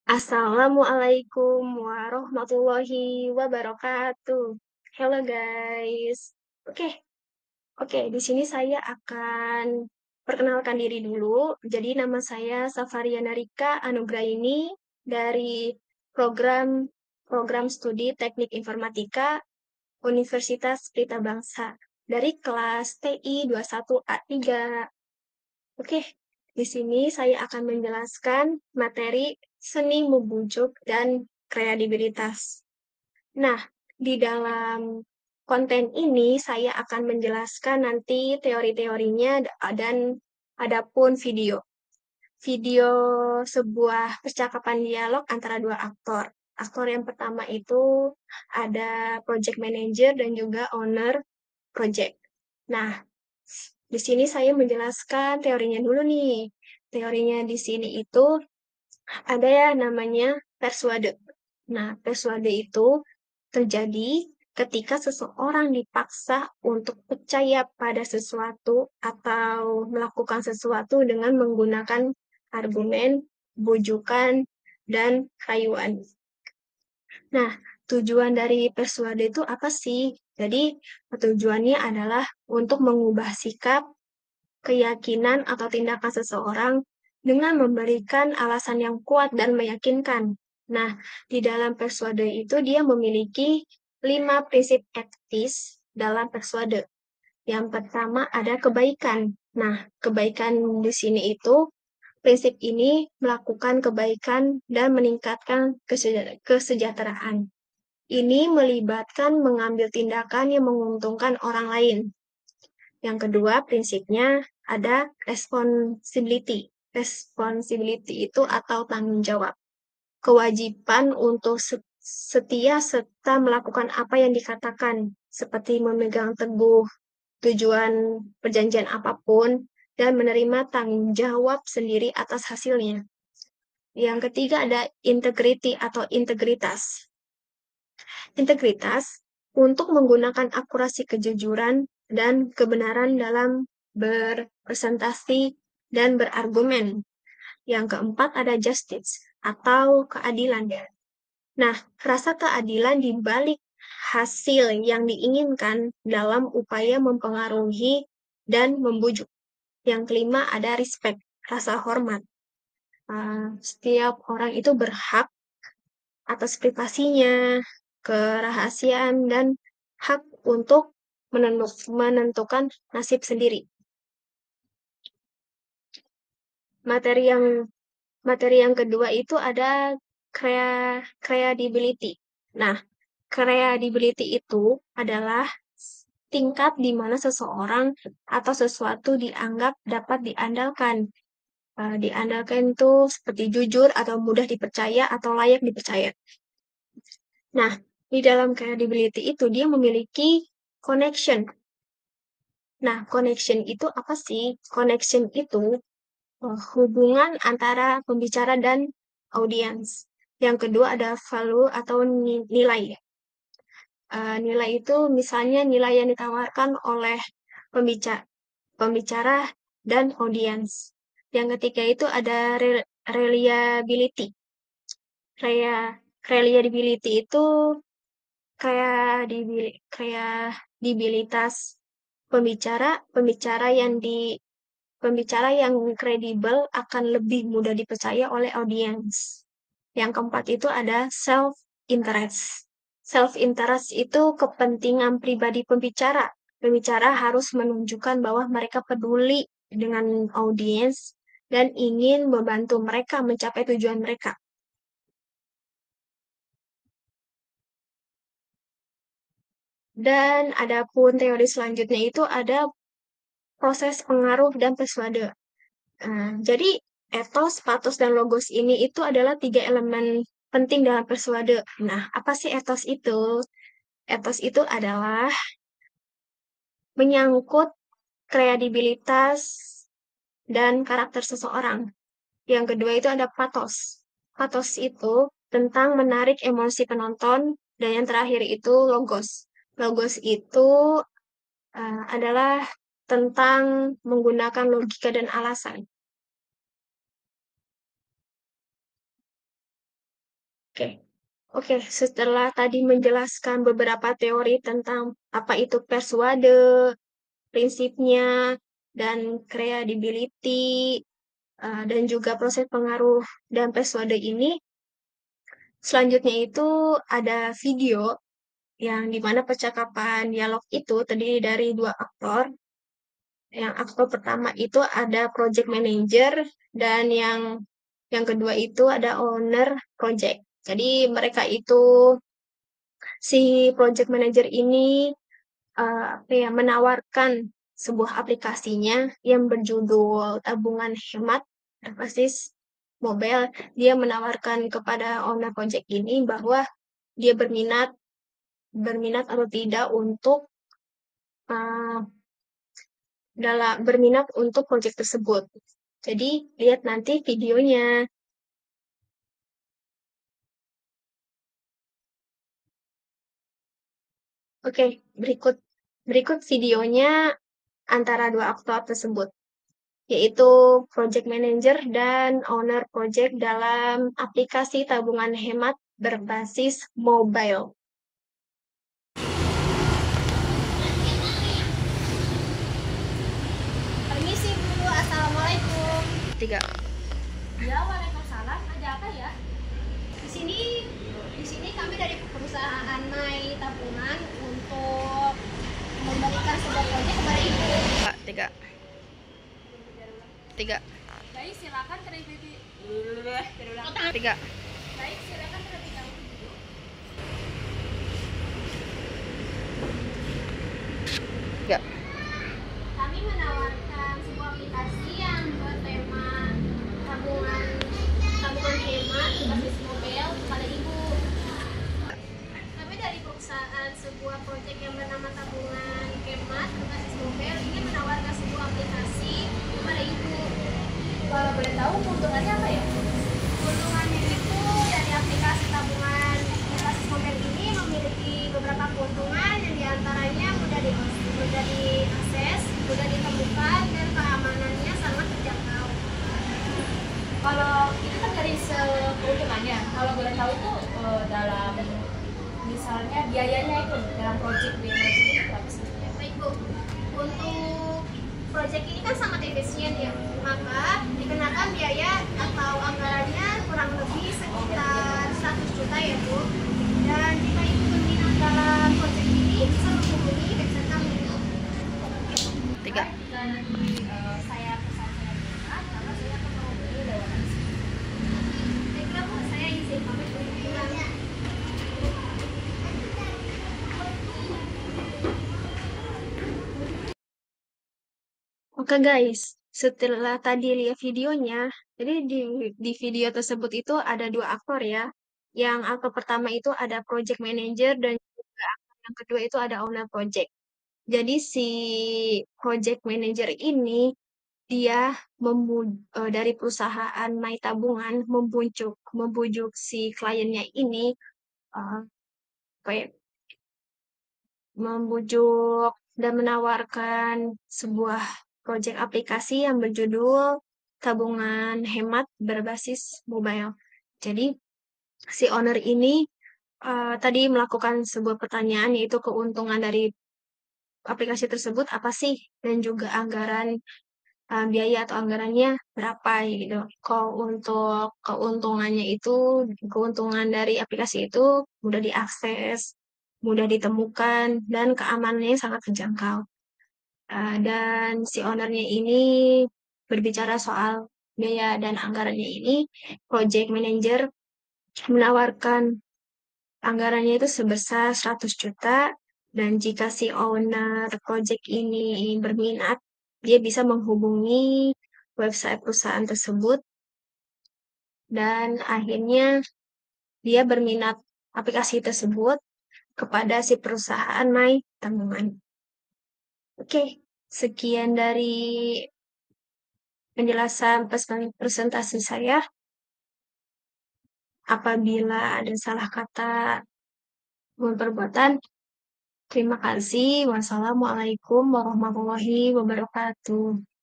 Assalamualaikum warahmatullahi wabarakatuh. Hello guys. Oke, oke. Di sini saya akan perkenalkan diri dulu. Jadi nama saya Safariana Rika Anugraini dari program program studi Teknik Informatika Universitas Pelita Bangsa dari kelas TI 21A3. Oke, di sini saya akan menjelaskan materi seni membujuk dan kreativitas. Nah, di dalam konten ini saya akan menjelaskan nanti teori-teorinya dan adapun video. Video sebuah percakapan dialog antara dua aktor. Aktor yang pertama itu ada project manager dan juga owner project. Nah, di sini saya menjelaskan teorinya dulu nih. Teorinya di sini itu ada ya namanya persuade. Nah, persuade itu terjadi ketika seseorang dipaksa untuk percaya pada sesuatu atau melakukan sesuatu dengan menggunakan argumen, bujukan, dan rayuan. Nah, tujuan dari persuade itu apa sih? Jadi, tujuannya adalah untuk mengubah sikap, keyakinan, atau tindakan seseorang dengan memberikan alasan yang kuat dan meyakinkan. Nah, di dalam persuade itu dia memiliki 5 prinsip etis dalam persuade. Yang pertama ada kebaikan. Nah, kebaikan di sini itu prinsip ini melakukan kebaikan dan meningkatkan kesejahteraan. Ini melibatkan mengambil tindakan yang menguntungkan orang lain. Yang kedua, prinsipnya ada responsibility. Responsibility itu atau tanggung jawab. Kewajiban untuk setia serta melakukan apa yang dikatakan, seperti memegang teguh tujuan perjanjian apapun dan menerima tanggung jawab sendiri atas hasilnya. Yang ketiga ada integrity atau integritas. Integritas untuk menggunakan akurasi kejujuran dan kebenaran dalam berpresentasi dan berargumen. Yang keempat ada justice atau keadilan. Nah, rasa keadilan di balik hasil yang diinginkan dalam upaya mempengaruhi dan membujuk. Yang kelima ada respect, rasa hormat. Setiap orang itu berhak atas privasinya, kerahasiaan, dan hak untuk menentukan nasib sendiri. Materi yang materi yang kedua itu ada credibility. Nah, credibility itu adalah tingkat di mana seseorang atau sesuatu dianggap dapat diandalkan. Diandalkan itu seperti jujur atau mudah dipercaya atau layak dipercaya. Nah, di dalam credibility itu dia memiliki connection. Nah, connection itu apa sih? Connection itu hubungan antara pembicara dan audiens. Yang kedua ada value atau nilai. Nilai itu misalnya nilai yang ditawarkan oleh pembicara dan audiens. Yang ketiga itu ada reliability. Reliability itu kredibilitas pembicara pembicara yang kredibel akan lebih mudah dipercaya oleh audiens. Yang keempat itu ada self interest. Self interest itu kepentingan pribadi pembicara. Pembicara harus menunjukkan bahwa mereka peduli dengan audiens dan ingin membantu mereka mencapai tujuan mereka. Dan adapun teori selanjutnya itu ada proses pengaruh dan persuade. Jadi etos, patos, dan logos ini itu adalah 3 elemen penting dalam persuade. Nah, apa sih etos itu? Etos itu adalah menyangkut kredibilitas dan karakter seseorang. Yang kedua itu ada patos. Patos itu tentang menarik emosi penonton, dan yang terakhir itu logos. Logos itu adalah tentang menggunakan logika dan alasan. Oke. Oke, setelah tadi menjelaskan beberapa teori tentang apa itu persuade, prinsipnya, dan credibility, dan juga proses pengaruh dan persuade ini, selanjutnya itu ada video yang dimana percakapan dialog itu terdiri dari dua aktor. Yang aktor pertama itu ada project manager dan yang kedua itu ada owner project. Jadi mereka itu si project manager ini apa ya, menawarkan sebuah aplikasinya yang berjudul tabungan hemat berbasis mobile. Dia menawarkan kepada owner project ini bahwa dia berminat atau tidak untuk uh, berminat untuk project tersebut. Jadi lihat nanti videonya. Oke, berikut berikut videonya antara dua aktor tersebut, yaitu project manager dan owner project dalam aplikasi tabungan hemat berbasis mobile. Permisi Bu, Assalamualaikum. Tiga. Ya, Waalaikumsalam. Ada apa ya? Di sini di sini kami dari perusahaan Mai Tabungan untuk memberikan sebuah proyek kepada Ibu. Tiga. Tiga. Baik, silakan terlebih Tiga. Baik, silakan terlebih dahulu dulu. Tiga. Kami menawarkan sebuah aplikasi yang bertema tabungan tabungan hemat berbasis mobile kepada Ibu. Kami dari perusahaan sebuah proyek yang bernama tabungan hemat berbasis mobile ingin menawarkan sebuah aplikasi kepada Ibu. Kalau boleh tahu keuntungannya apa ya? Keuntungannya itu dari aplikasi tabungan berbasis mobile ini memiliki beberapa keuntungan yang diantaranya mudah diakses, mudah ditemukan, dan keamanannya sangat terjangkau. Kalau itu kan dari keuntungannya, kalau boleh tahu itu dalam misalnya biayanya itu dalam project itu berapa sih? Baik Bu, untuk project ini kan sangat efisien ya, maka dikenakan biaya atau anggarannya kurang lebih sekitar 100 juta ya Bu. Dan jika Ibu berminat dalam project ini bisa menghubungi website kami. Tiga. Dan saya pesan saya berangkat karena saya akan menghubungi lewat sini. Baiklah Bu, saya izin pamit pulang. Oke guys, setelah tadi lihat videonya, jadi di video tersebut itu ada dua aktor ya. Yang aktor pertama itu ada project manager dan juga aktor yang kedua itu ada owner project. Jadi si project manager ini dia dari perusahaan My Tabungan membujuk si kliennya ini eh, apa ya, membujuk dan menawarkan sebuah proyek aplikasi yang berjudul tabungan hemat berbasis mobile. Jadi si owner ini tadi melakukan sebuah pertanyaan yaitu keuntungan dari aplikasi tersebut apa sih dan juga anggaran biaya atau anggarannya berapa gitu. Kalau untuk keuntungan dari aplikasi itu mudah diakses, mudah ditemukan, dan keamanannya sangat terjangkau. Dan si ownernya ini berbicara soal biaya dan anggarannya ini, project manager menawarkan anggarannya itu sebesar 100 juta, dan jika si owner project ini berminat, dia bisa menghubungi website perusahaan tersebut dan akhirnya dia berminat aplikasi tersebut kepada si perusahaan My Tabungan. Oke, sekian dari penjelasan presentasi saya. Apabila ada salah kata maupun perbuatan, terima kasih. Wassalamualaikum warahmatullahi wabarakatuh.